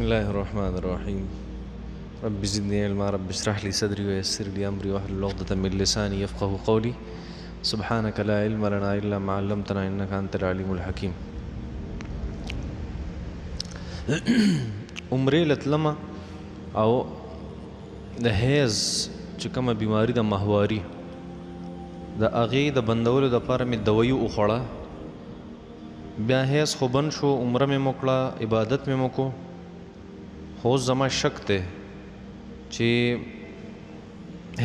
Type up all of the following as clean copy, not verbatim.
الله الرحمن الرحيم. رب زدني علما رب اشرح لي صدري ويسر لي أمري واحلل عقدة من لساني يفقه قولي. سبحانك لا علم لنا إلا ما علمتنا إنك أنت العليم الحكيم. عمرې لتلمه او د هیز چې کومه بیماری د ماهواري د هغې د بندولو دپاره مې دوایي وخوړه. بیا هیز خو بند شو، عمره مې وکړه، عبادت مې وکړو. خو اوس زما شک دی چې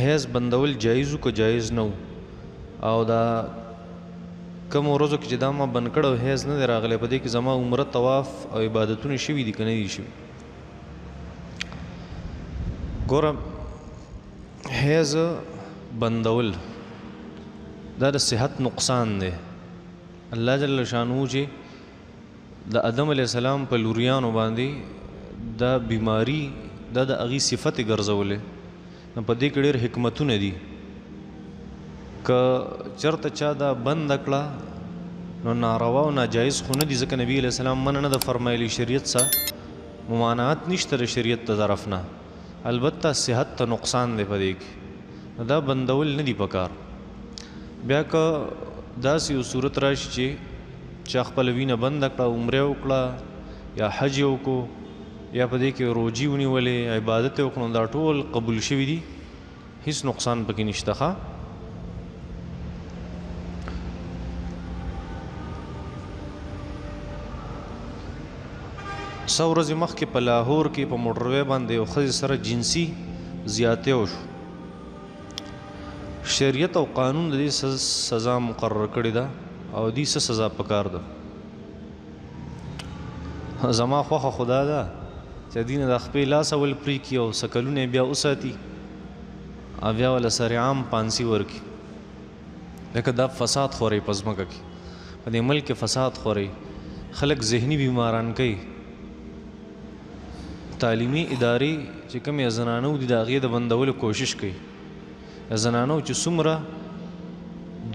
هیز بندول جایز و که جایز نه و، او دا کم ورځو کې چې دا ما بند کړی هیز نه دی راغلی، په دې کې زما عمره طواف او عبادتونه شوي دي که نه دي شوي. ګوره هیز بندول دا د صحت نقصان دی. الله جل شانو چې د آدم علیه السلام په لوریانو باندې دا بیماری دا د هغې صفت یې ګرځولې، نو په دې کې ډېر حکمتونه دي. که چېرته چا دا بنده کړه نو ناروا او ناجایز خو نه دي، ځکه نبي علیه السلام منع نه ده فرمایلی، شریعت سره ممانعت نشته د شریعت د طرف نه، البته صحت ته نقصان دی په دې کې، دا بندول نه دي پکار. بیا که داسې یو صورت راشي چې چا خپله وینه بنده کړه، عمره وکړه یا حج یې وکړو یا په دې کې روجي ونیولې، عبادت یې وکړو، دا ټول قبول شوي دي، هیڅ نقصان پکې نشته. ښه څو ورځې مخکې په لاهور کې په موټروی باندې یو ښځې سره جنسي زیاتی وشو. شریعت او قانون د دې سزا مقرر کړې ده او دې څه سزا پکار ده. زما خوښه خدا ده چې دې نه د خپې لاس اول پرې کړي او څه کلونه بیا وساتي او بیا وله سر عام پانسي ورکړي. لکه دا فساد خورئ په ځمکه کې، په دې ملک کې فساد خورئ، خلک ذهني بیماران کوي. تعلیمي ادارې چې کومې زنانو دي د هغې د بندولو کوشش کوي. زنانو چې څومره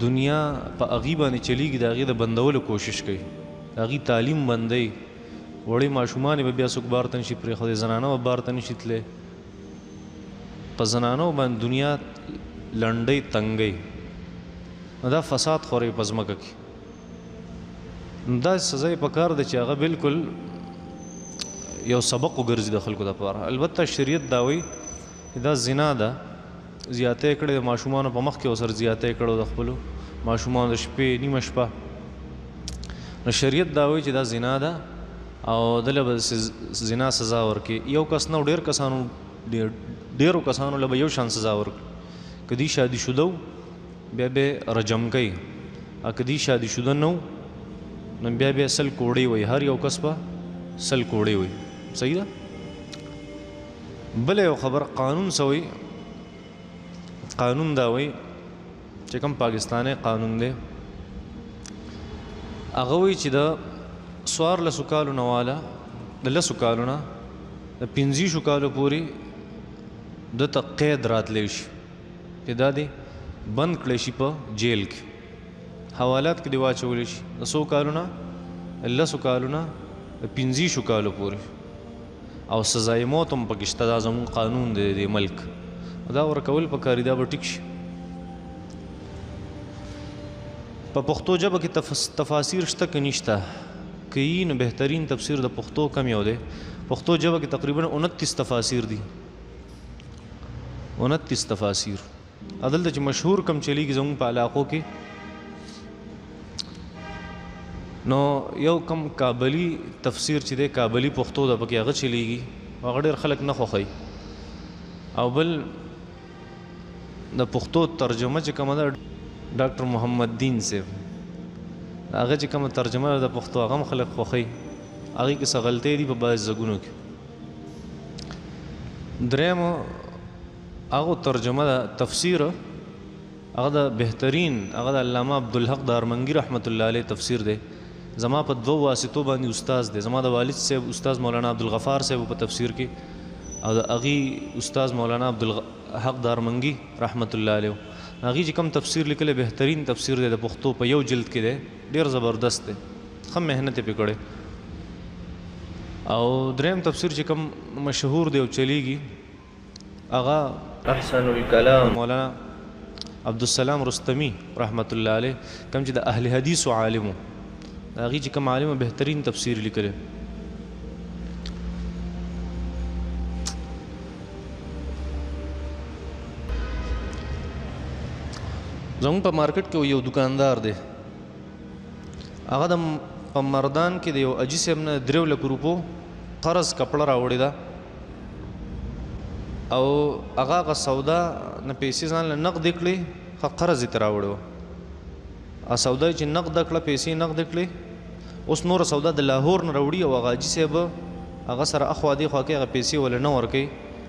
دنیا په هغې باندې چلیږي د هغې د بندولو کوشش کوي، د هغې تعلیم بندوي. وړې ماشومانې به بیا څوک بار ته نشي پرېښودی، زنانه به بار ته نشي تللی. په زنانو باندې دنیا لنډۍ تنګۍ، نو دا فساد خورئ په ځمکه کې. نو دا سزا یې پکار ده چې هغه بالکل یو سبق وګرځي د خلکو دپاره. البته شریعت دا وایي دا زنا ده، زیاتی یې کړې د ماشومانو په مخ کې ورسره زیاتی یې کړی د خپلو ماشومانو د شپې نیمه شپه. نو شریعت دا وایي چې دا زنا ده او دله به زنا سزا ورکړي. یو کس نه ډېرو کسانو له به یو شان سزا ورکړي. که دی شادي شده بیا به رجم کوي، او که دی شادي شده نه نو بیا به 100 کوړۍ وایي، هر یو کس به 100 کوړۍ وایي. صحیح ده. بله یو خبر قانون څه وایي؟ قانون دا وایي چې کوم پاکستانی قانون دی هغه وایي چې د 14 کالو نه والا د 10 کالو نه د 15 کالو پورې دته قید راتلی شي، چې دا دی بند کړی شي په جیل کې، حوالات کې دی واچولی شي د 100 کالو نه 10 کالو نه د 15 کالو پورې، او سزای موت هم پکې شته. دا زموږ قانون دی د ملک، دا ورکول پکار دي، دا به ټیک شي. په پښتو ژبه کې تفاسیر شته که نشته؟ که یي نو بهترین تفسیر د پښتو کم یو دی. پښتو ژبه کې تقریبا 29 تفاسیر دي، 29 تفاسیر. دلته چې مشهور کم چلیږي زموږ په علاقو کې، نو یو کم کابلی تفسیر چې دی کابلی پښتو ده پکې هغه چلیږي، هغه ډېر خلک نه خوښوي. او بل د پښتو ترجمه چې کومه ده ډاکټر محمد دین صاحب، هغه چې کومه ترجمه ده د پښتو هغه هم خلک خوښوي، هغې کې څه غلطۍ دي په بعض ځایونو کې. دریم هغه ترجمه ده تفسیر، هغه د بهترین هغه د علامه عبدالحق دارمنګي رحمت الله علیه تفسیر دی. زما په 2 واسطو باندې استاز دی، زما د والد صاحب استاز مولانا عبدالغفار صاحب په تفسیر کې، او د هغې استاز مولانا عبدالحق دارمنګي رحمت الله علیه، هغې چې کوم تفسیر لیکلی بهترین تفسیر دی د پښتو، په یو جلد کې دی، ډېر زبردست دی، ښه محنت یې پرې کړی. او دریم تفسیر چې کوم مشهور دی او چلیږي هغه احسن الكلام مولانا عبدالسلام رستمی رحمت الله علیه کوم چې د اهل حدیث او عالمو هغه چې کوم عالم بهترین تفسیر لیکلی زمون په مارکیټ کې یو دکاندار دی هغه د په مردان کې د یو اجي صاحب نه 3 لک روپو قرض کپړه راوړې ده او هغه سودا نه پیسې ځان له نقد کړې خو قرض یې راوړو ا سودا چې نقد کړه پیسې نقد کړې اوس نور سودا د لاهور نه راوړي او هغه اجي صاحب هغه سره اخوا دی خو کې هغه پیسې ول نه ورکي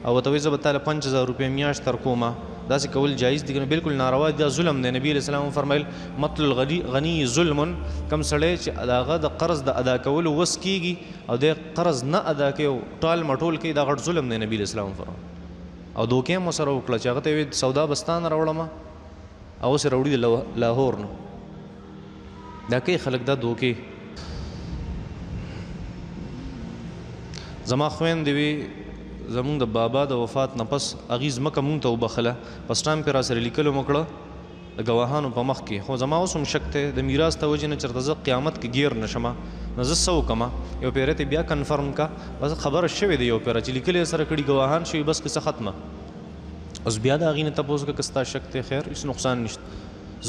او ته وې زه به تعالی 5000 روپۍ میاشت تر کومه دا څه کول جایز دي کنه بالکل ناروا دي ظلم دی نبی رسول الله فرمایل مطل الغنی ظلم کم سړی چې هغه د قرض د ادا کولو وس کیږي او د قرض نه ادا کوي ټال مټول کوي دا غټ ظلم دی نبی رسول الله فرمایل او دوکې مو سره وکړه چې هغه ته سودا بستان راوړم او سره وړي لاهور نو دا کې خلک دا دوکې زما خوین دی زمون د بابا د وفات نه پس اغیز مکه مونږ ته وبخله پس ټایم پر سره لیکلو مکړه د گواهانو په مخ کې خو زما اوس هم شک ته د میراث ته وجه نه چرته ز قیامت کې گیر نشمه نه ز سو کما یو پیرته بیا کنفرم کا بس خبر شوه دی یو پیر چې لیکل سره کړي گواهان شوی بس قصه ختمه اوس بیا دا غینه تاسو کې کستا شک ته خیر هیڅ نقصان نشته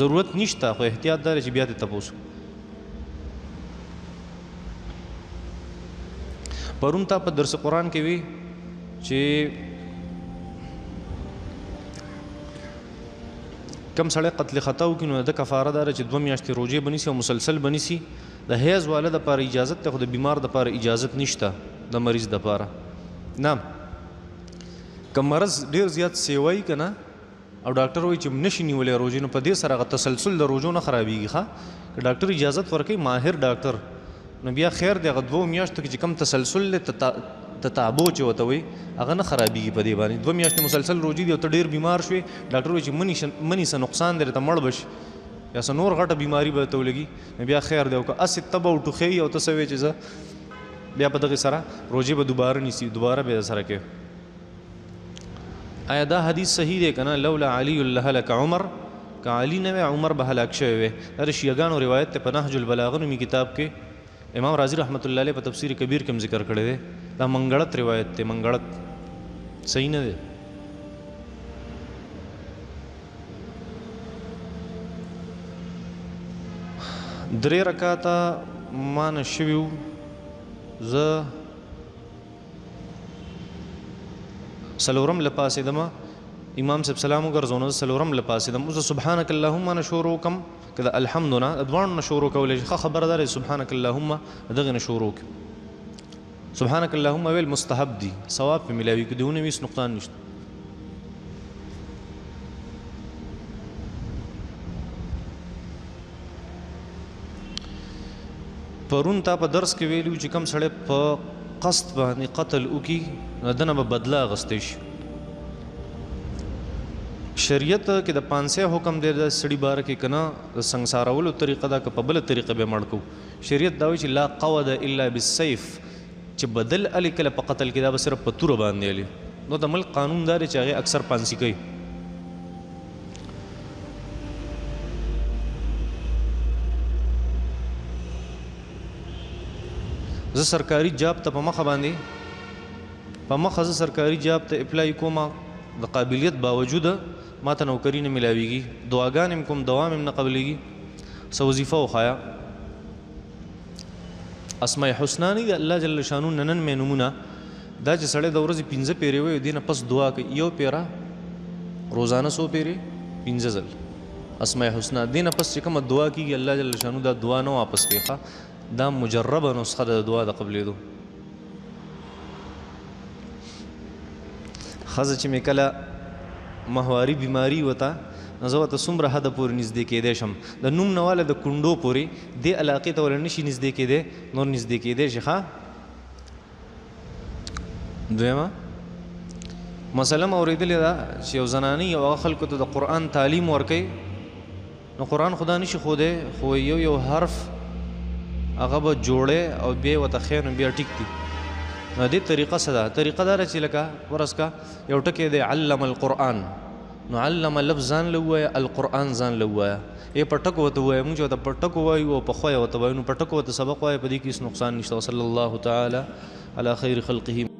ضرورت نشته خو احتیاط دار چې بیا ته تاسو پرون تا په درس قرآن کې وی چې کم سړی قتل خطا وکړي نو د کفاره داره چې 2 میاشتې روزې بنیسي او مسلسل بنیسي د حیض والا دپاره اجازت ته خو د بیمار دپاره اجازت نشته د مریض دپاره نه که مرض ډېر زیات سیوایي که نه او ډاکټر وایي چې نشي نیولی روزې نو په دې سره هغه تسلسل د روزو نه خرابېږي ښه که ډاکټر اجازت ورکوي ماهر ډاکټر نو بیا خیر دی هغه 2 میاشتو کې چې کم تسلسل دی تتابو چې ورته وایي هغه نه خرابېږي په دې باندې 2 میاشتې مسلسل روزي دي او ته ډېر بیمار شوې ډاکټر وایي چې مني څه نقصان دی ته مړ بشي یا څه نور غټه بیماري به ته ولګي نو بیا خیر دی او که هسې تبه او ټوخی او ته څه وایې چې زه بیا په دغې سره روزې به دوباره نیسي دوباره بیا سره کوي آیا دا حدیث صحیح دی که نه لولا علی لهلک عمر که علی نه وی عمر به هلاک شوی وی دا د شیعګانو روایت دی په نهج البلاغه نومي کتاب کې امام رازی رحمت الله علیه په تفسیر کبیر کې هم ذکر کړی دی دا منګړت روایت دی منګړت صحیح نه دی درې رکعاته ما نه شوي وو زه څلورم له پاسېدمه امام صاحب سلام وګرځونه زه څلورم له پاسېدم اوس سبحانک اللهم نه شروع کم که د الحمد نه دواړو نه شروع کولی ښه خبره ده سبحانک اللهم دغې نه شروع کړو سبحانک اللهم ویل مستحب دي ثواب پې ملاوي که دیونه وي هېڅ نقصان نشته پرون تا په درس کې ویلو چې کوم سړی په قصد باندې قتل وکړي نو دنه به بدله اخیستی شي شریعت کې د 500 حکم دی د سړي باره کې که نه د سنګسارولو طریقه ده که په بله طریقه به مړ کوو شریعت دا وایي چې لا قود الا بالسیف چې بدل علي کله په قتل کې دا به صرف په توره باندې علي نو د ملک قانون دا دی چې هغې اکثر پانسي کوي زه سرکاري جاب ته په مخه زه سرکاري جاب ته اپلای کومه د قابلیت باوجوده ما ته نوکري نه ملاویږي دعاګانې م کوم دوام م نه قبلیږي څه وظیفه وښایه اسماء حسنا نه د الله جل شانو ننن مې نمونه دا چې سړی د ورځې 15 پیرې وایي دې نه پس دعا کوي یو پیره روزانه 100 پیرې 15 ځل اسماء حسنا دې نه پس چې کومه دعا کېږي الله جل شانو دا دعا نه واپس کوي دا مجربه نسخه د دعا د قبلېدو ښځه چې مې کله ماهواري بیماري وته نو زه ورته څومره حده پورې نږدې کېدی شم د نوم نه واله د کونډو پورې دې علاقې ته ورله نشي نږدې کېدی نور نږدې کېدی شي ښه دویمه مسله مې اورېدلې ده چې یو زنانه یو هغه خلکو ته د قرآن تعلیم ورکوي نو قرآن خدا نشي ښودی خو یو حرف هغه به جوړی او بیا یې ورته ښی نو بیا ټیک دي نو دې طریقه څه ده؟ طریقه دا ده چې لکه ورځ کا یو ټکی دی علم القرآن، نو علم لفظ ځان له ووایه، القرآن ځان له ووایه. په ټکو ورته ووایه، موږ چې ورته په ټکو وایو او په خویه ورته وایو، نو په ټکو ورته سبق وایه، په دې کې هېڅ نقصان نشته. وصلی الله تعالی علی خیر خلقه.